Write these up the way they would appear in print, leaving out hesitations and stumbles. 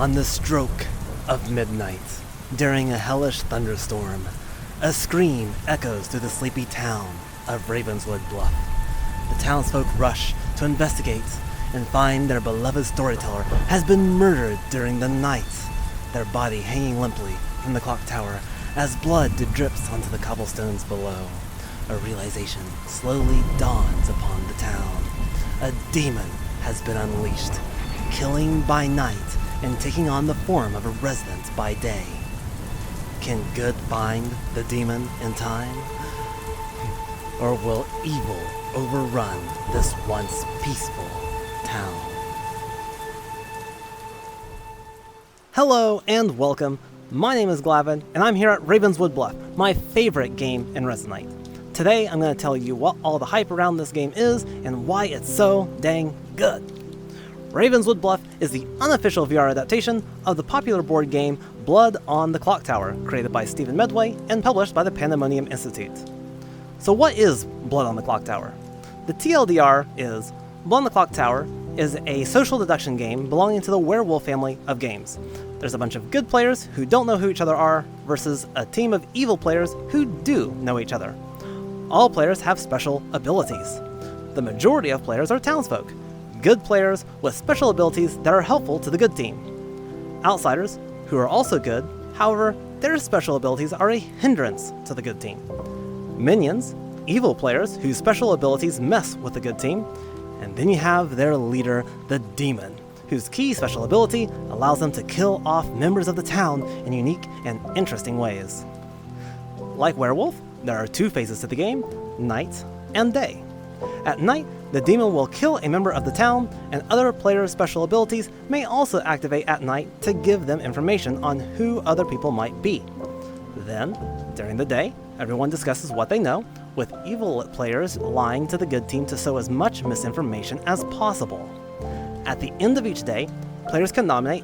On the stroke of midnight, during a hellish thunderstorm, a scream echoes through the sleepy town of Ravenswood Bluff. The townsfolk rush to investigate and find their beloved storyteller has been murdered during the night, their body hanging limply from the clock tower as blood drips onto the cobblestones below. A realization slowly dawns upon the town. A demon has been unleashed, killing by night and taking on the form of a resident by day. Can good find the demon in time? Or will evil overrun this once peaceful town? Hello and welcome. My name is Glavin, and I'm here at Ravenswood Bluff, my favorite game in Resonite. Today I'm going to tell you what all the hype around this game is and why it's so dang good. Ravenswood Bluff is the unofficial VR adaptation of the popular board game Blood On The Clocktower, created by Steven Medway and published by the Pandemonium Institute. So what is Blood On The Clocktower? The TLDR is Blood On The Clocktower is a social deduction game belonging to the werewolf family of games. There's a bunch of good players who don't know who each other are versus a team of evil players who do know each other. All players have special abilities. The majority of players are townsfolk, good players with special abilities that are helpful to the good team. Outsiders, who are also good, however, their special abilities are a hindrance to the good team. Minions, evil players whose special abilities mess with the good team. And then you have their leader, the demon, whose key special ability allows them to kill off members of the town in unique and interesting ways. Like werewolf, there are two phases to the game, night and day. At night, the demon will kill a member of the town, and other players' special abilities may also activate at night to give them information on who other people might be. Then, during the day, everyone discusses what they know, with evil players lying to the good team to sow as much misinformation as possible. At the end of each day, players can nominate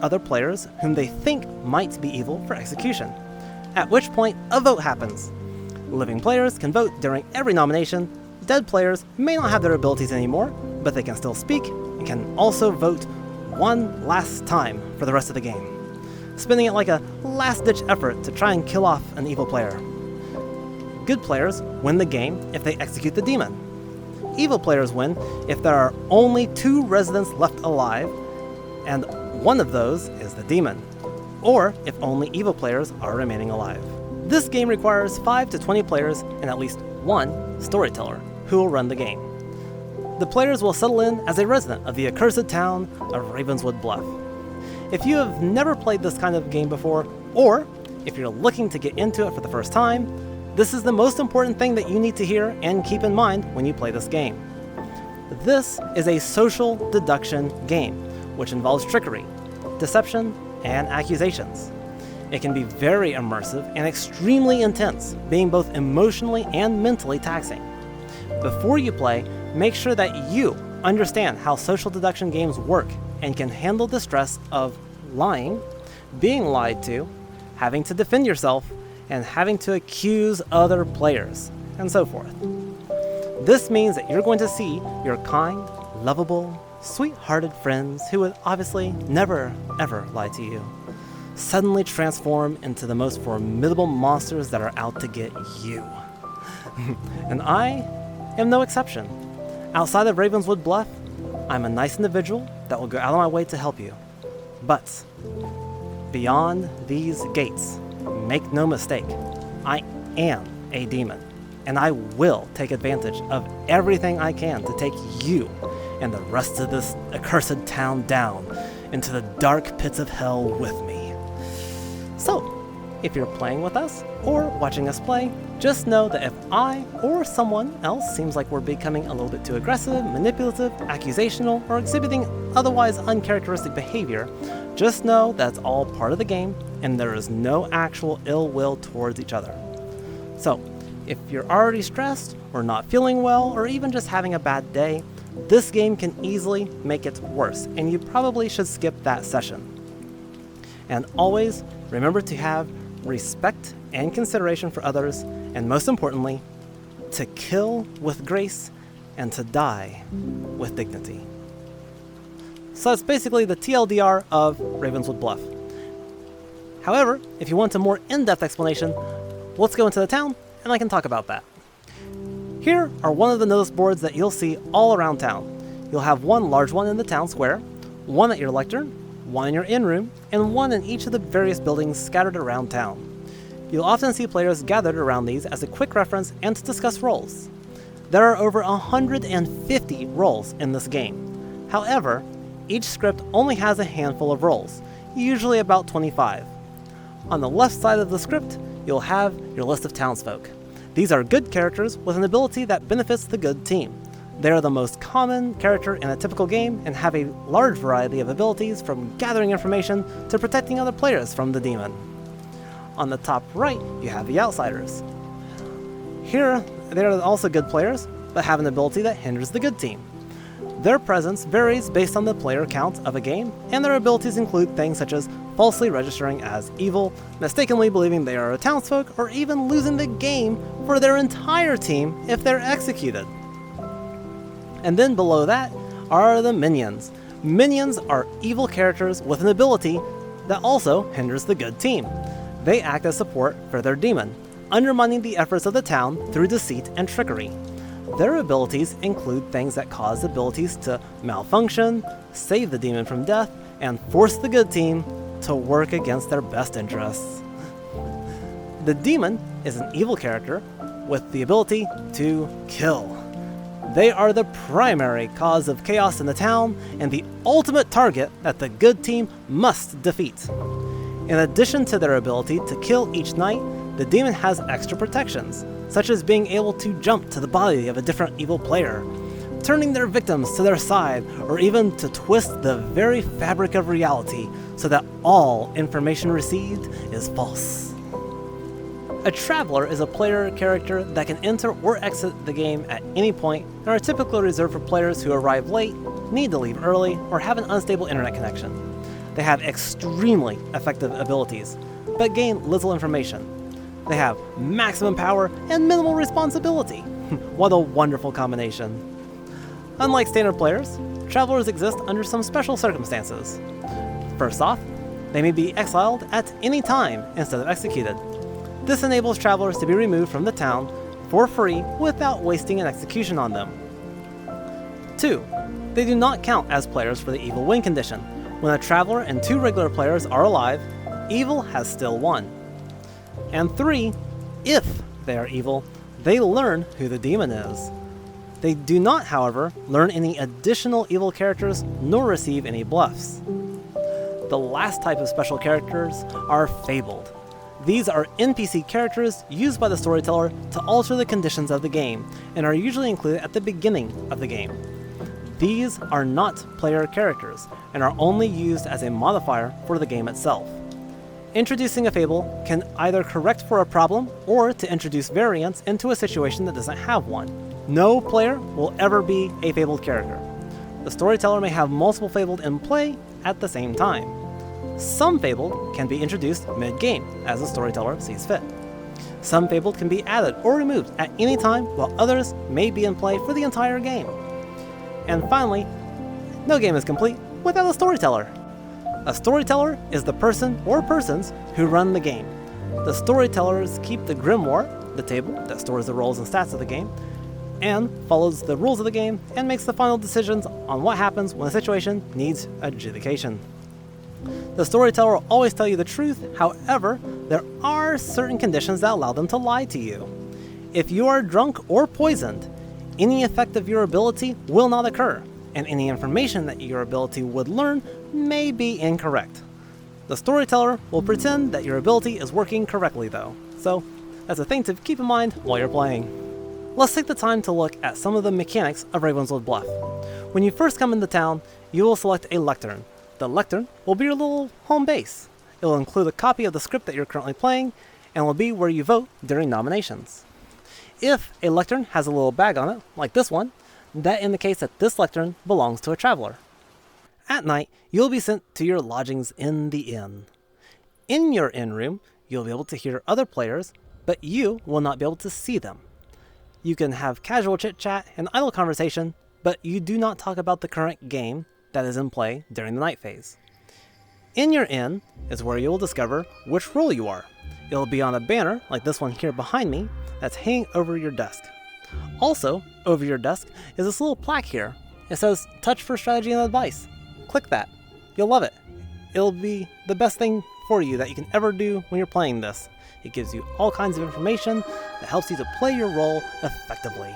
other players whom they think might be evil for execution, at which point a vote happens. Living players can vote during every nomination. Dead players may not have their abilities anymore, but they can still speak and can also vote one last time for the rest of the game, spending it like a last-ditch effort to try and kill off an evil player. Good players win the game if they execute the demon. Evil players win if there are only 2 residents left alive, and one of those is the demon, or if only evil players are remaining alive. This game requires 5 to 20 players and at least one storyteller who will run the game. The players will settle in as a resident of the accursed town of Ravenswood Bluff. If you have never played this kind of game before, or if you're looking to get into it for the first time, this is the most important thing that you need to hear and keep in mind when you play this game. This is a social deduction game, which involves trickery, deception, and accusations. It can be very immersive and extremely intense, being both emotionally and mentally taxing. Before you play, make sure that you understand how social deduction games work and can handle the stress of lying, being lied to, having to defend yourself, and having to accuse other players, and so forth. This means that you're going to see your kind, lovable, sweet-hearted friends who would obviously never, ever lie to you, suddenly transform into the most formidable monsters that are out to get you. And I am no exception. Outside of Ravenswood Bluff, I'm a nice individual that will go out of my way to help you. But beyond these gates, make no mistake, I am a demon, and I will take advantage of everything I can to take you and the rest of this accursed town down into the dark pits of hell with me. So, if you're playing with us or watching us play, just know that if I or someone else seems like we're becoming a little bit too aggressive, manipulative, accusational, or exhibiting otherwise uncharacteristic behavior, just know that's all part of the game and there is no actual ill will towards each other. So, if you're already stressed or not feeling well or even just having a bad day, this game can easily make it worse, and you probably should skip that session. And always remember to have respect and consideration for others, and most importantly, to kill with grace and to die with dignity. So that's basically the TLDR of Ravenswood Bluff. However, if you want a more in-depth explanation, let's go into the town and I can talk about that. Here are one of the notice boards that you'll see all around town. You'll have one large one in the town square, one at your lectern, one in your inn room, and one in each of the various buildings scattered around town. You'll often see players gathered around these as a quick reference and to discuss roles. There are over 150 roles in this game. However, each script only has a handful of roles, usually about 25. On the left side of the script, you'll have your list of townsfolk. These are good characters with an ability that benefits the good team. They are the most common character in a typical game and have a large variety of abilities from gathering information to protecting other players from the demon. On the top right, you have the outsiders. Here, they are also good players, but have an ability that hinders the good team. Their presence varies based on the player count of a game, and their abilities include things such as falsely registering as evil, mistakenly believing they are a townsfolk, or even losing the game for their entire team if they're executed. And then below that are the minions. Minions are evil characters with an ability that also hinders the good team. They act as support for their demon, undermining the efforts of the town through deceit and trickery. Their abilities include things that cause abilities to malfunction, save the demon from death, and force the good team to work against their best interests. The demon is an evil character with the ability to kill. They are the primary cause of chaos in the town and the ultimate target that the good team must defeat. In addition to their ability to kill each night, the demon has extra protections, such as being able to jump to the body of a different evil player, turning their victims to their side, or even to twist the very fabric of reality so that all information received is false. A traveler is a player character that can enter or exit the game at any point and are typically reserved for players who arrive late, need to leave early, or have an unstable internet connection. They have extremely effective abilities, but gain little information. They have maximum power and minimal responsibility. What a wonderful combination. Unlike standard players, travelers exist under some special circumstances. First off, they may be exiled at any time instead of executed. This enables travelers to be removed from the town for free without wasting an execution on them. 2. They do not count as players for the evil win condition. When a traveler and 2 regular players are alive, evil has still won. And 3, if they are evil, they learn who the demon is. They do not, however, learn any additional evil characters nor receive any bluffs. The last type of special characters are fabled. These are NPC characters used by the storyteller to alter the conditions of the game, and are usually included at the beginning of the game. These are not player characters, and are only used as a modifier for the game itself. Introducing a fable can either correct for a problem, or to introduce variance into a situation that doesn't have one. No player will ever be a fabled character. The storyteller may have multiple fabled in play at the same time. Some fabled can be introduced mid-game, as the storyteller sees fit. Some fabled can be added or removed at any time, while others may be in play for the entire game. And finally, no game is complete without a storyteller. A storyteller is the person or persons who run the game. The storytellers keep the grimoire, the table that stores the roles and stats of the game, and follows the rules of the game and makes the final decisions on what happens when a situation needs adjudication. The storyteller will always tell you the truth, however, there are certain conditions that allow them to lie to you. If you are drunk or poisoned, any effect of your ability will not occur, and any information that your ability would learn may be incorrect. The storyteller will pretend that your ability is working correctly though, so that's a thing to keep in mind while you're playing. Let's take the time to look at some of the mechanics of Ravenswood Bluff. When you first come into town, you will select a lectern. The lectern will be your little home base. It will include a copy of the script that you're currently playing, and will be where you vote during nominations. If a lectern has a little bag on it, like this one, that indicates that this lectern belongs to a traveler. At night, you'll be sent to your lodgings in the inn. In your inn room, you'll be able to hear other players, but you will not be able to see them. You can have casual chit-chat and idle conversation, but you do not talk about the current game, that is in play during the night phase. In your inn is where you will discover which role you are. It'll be on a banner, like this one here behind me, that's hanging over your desk. Also, over your desk is this little plaque here. It says, "Touch for strategy and advice." Click that. You'll love it. It'll be the best thing for you that you can ever do when you're playing this. It gives you all kinds of information that helps you to play your role effectively.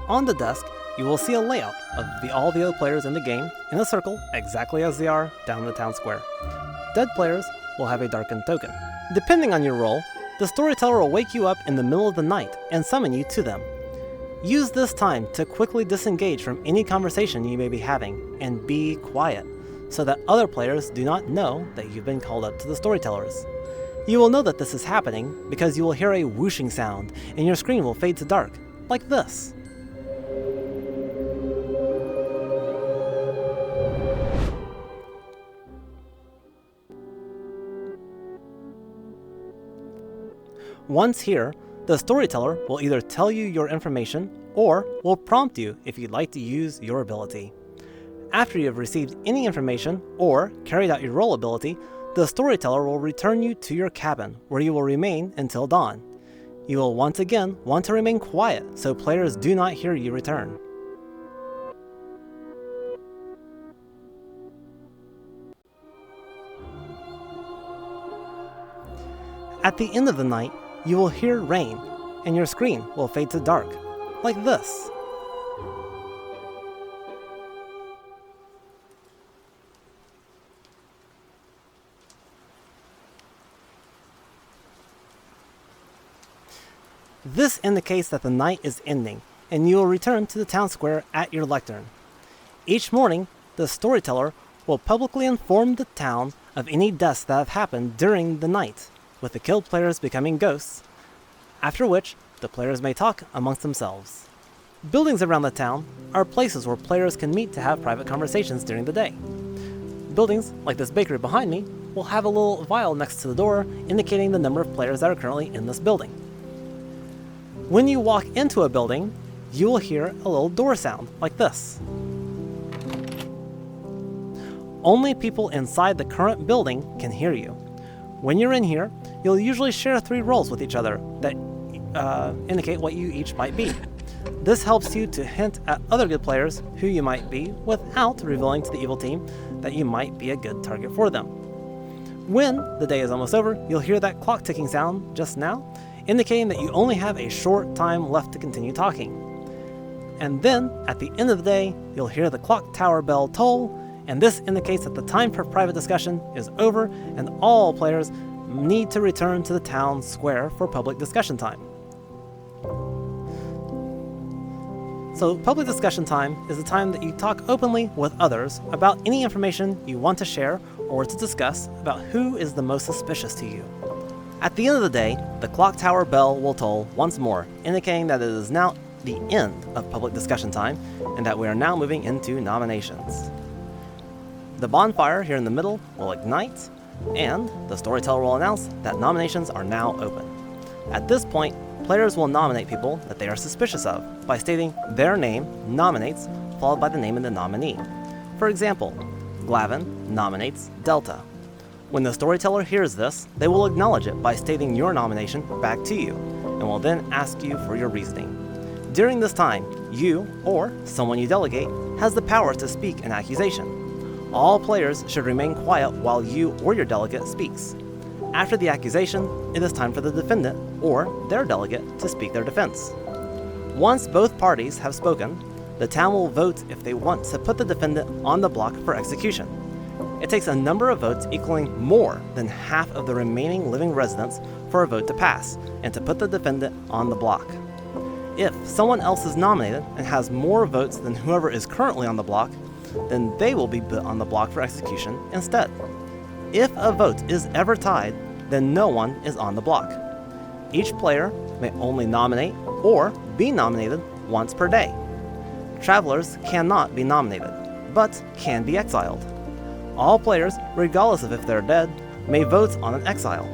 On the desk, you will see a layout of all the other players in the game in a circle exactly as they are down the town square. Dead players will have a darkened token. Depending on your role, the storyteller will wake you up in the middle of the night and summon you to them. Use this time to quickly disengage from any conversation you may be having and be quiet, so that other players do not know that you've been called up to the storytellers. You will know that this is happening because you will hear a whooshing sound and your screen will fade to dark, like this. Once here, the storyteller will either tell you your information or will prompt you if you'd like to use your ability. After you have received any information or carried out your role ability, the storyteller will return you to your cabin, where you will remain until dawn. You will once again want to remain quiet so players do not hear you return. At the end of the night, you will hear rain, and your screen will fade to dark, like this. This indicates that the night is ending, and you will return to the town square at your lectern. Each morning, the storyteller will publicly inform the town of any deaths that have happened during the night, with the killed players becoming ghosts, after which the players may talk amongst themselves. Buildings around the town are places where players can meet to have private conversations during the day. Buildings, like this bakery behind me, will have a little vial next to the door indicating the number of players that are currently in this building. When you walk into a building, you will hear a little door sound, like this. Only people inside the current building can hear you. When you're in here, you'll usually share 3 roles with each other that indicate what you each might be. This helps you to hint at other good players who you might be without revealing to the evil team that you might be a good target for them. When the day is almost over, you'll hear that clock ticking sound just now, indicating that you only have a short time left to continue talking. And then, at the end of the day, you'll hear the clock tower bell toll, and this indicates that the time for private discussion is over and all players need to return to the town square for public discussion time. So public discussion time is the time that you talk openly with others about any information you want to share or to discuss about who is the most suspicious to you. At the end of the day, the clock tower bell will toll once more, indicating that it is now the end of public discussion time and that we are now moving into nominations. The bonfire here in the middle will ignite, and the storyteller will announce that nominations are now open. At this point, players will nominate people that they are suspicious of by stating their name nominates followed by the name of the nominee. For example, Glavin nominates Delta. When the storyteller hears this, they will acknowledge it by stating your nomination back to you, and will then ask you for your reasoning. During this time, you, or someone you delegate, has the power to speak an accusation. All players should remain quiet while you or your delegate speaks. After the accusation, it is time for the defendant, or their delegate, to speak their defense. Once both parties have spoken, the town will vote if they want to put the defendant on the block for execution. It takes a number of votes equaling more than half of the remaining living residents for a vote to pass, and to put the defendant on the block. If someone else is nominated and has more votes than whoever is currently on the block, then they will be put on the block for execution instead. If a vote is ever tied, then no one is on the block. Each player may only nominate or be nominated once per day. Travelers cannot be nominated, but can be exiled. All players, regardless of if they're dead, may vote on an exile.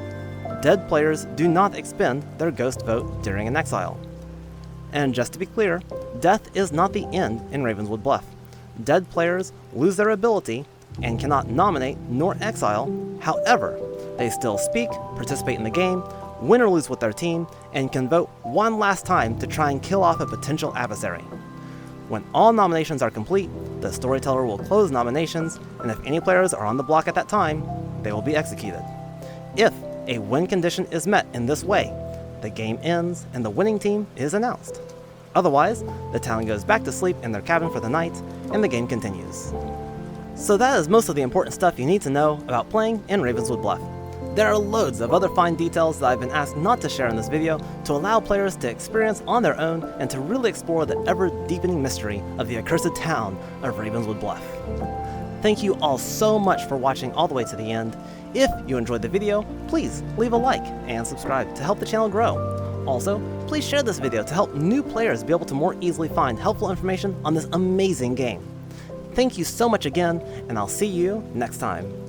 Dead players do not expend their ghost vote during an exile. And just to be clear, death is not the end in Ravenswood Bluff. dead players lose their ability and cannot nominate nor exile. However, they still speak, participate in the game, win or lose with their team, and can vote one last time to try and kill off a potential adversary. When all nominations are complete, the storyteller will close nominations, and if any players are on the block at that time, they will be executed. If a win condition is met in this way, the game ends and the winning team is announced. Otherwise, the town goes back to sleep in their cabin for the night, and the game continues. So that is most of the important stuff you need to know about playing in Ravenswood Bluff. There are loads of other fine details that I've been asked not to share in this video to allow players to experience on their own and to really explore the ever-deepening mystery of the accursed town of Ravenswood Bluff. Thank you all so much for watching all the way to the end. If you enjoyed the video, please leave a like and subscribe to help the channel grow. Also, please share this video to help new players be able to more easily find helpful information on this amazing game. Thank you so much again, and I'll see you next time.